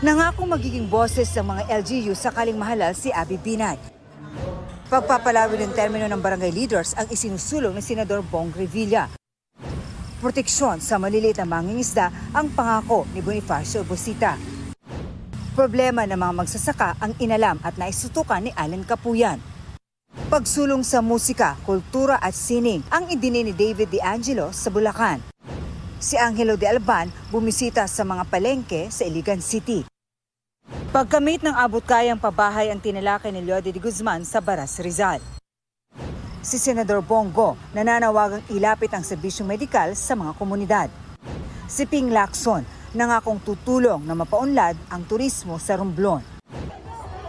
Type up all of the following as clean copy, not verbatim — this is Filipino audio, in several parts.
Nangakong magiging boses ng mga LGU sakaling mahalal si Abby Binay. Pagpapalawin ng termino ng barangay leaders ang isinusulong ni Senador Bong Revilla. Proteksyon sa maliliit na mangingisda ang pangako ni Bonifacio Busita. Problema ng mga magsasaka ang inalam at naisutukan ni Allen Capuyan. Pagsulong sa musika, kultura at sining ang idini ni David De Angelo sa Bulacan. Si Angelo de Alban bumisita sa mga palengke sa Iligan City. Pagkamit ng abot-kayang pabahay ang tinalakay ni Leody de Guzman sa Baras, Rizal. Si Senador Bongo nananawagang ilapit ang serbisyong medikal sa mga komunidad. Si Ping Lacson nangakong tutulong na mapaunlad ang turismo sa Romblon.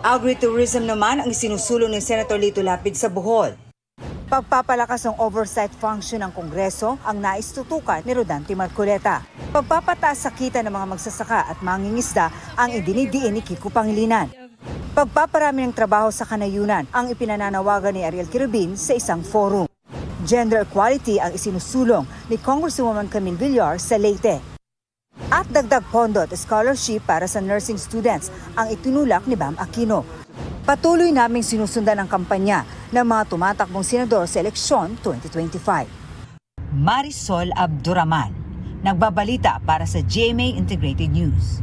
Agritourism naman ang isinusulong ni Senator Lito Lapid sa Bohol. Pagpapalakas ng oversight function ng Kongreso ang naistutukan ni Rodante Marcoleta. Pagpapataas sa kita ng mga magsasaka at mangingisda ang idinidiin ni Kiko Pangilinan. Pagpaparami ng trabaho sa kanayunan ang ipinananawagan ni Ariel Quirubin sa isang forum. Gender equality ang isinusulong ni Congresswoman Camille Villar sa Leyte. At dagdag pondo at scholarship para sa nursing students ang itinulak ni Bam Aquino. Patuloy naming sinusundan ang kampanya ng mga tumatakbong senador sa eleksyon 2025. Marisol Abduraman, nagbabalita para sa GMA Integrated News.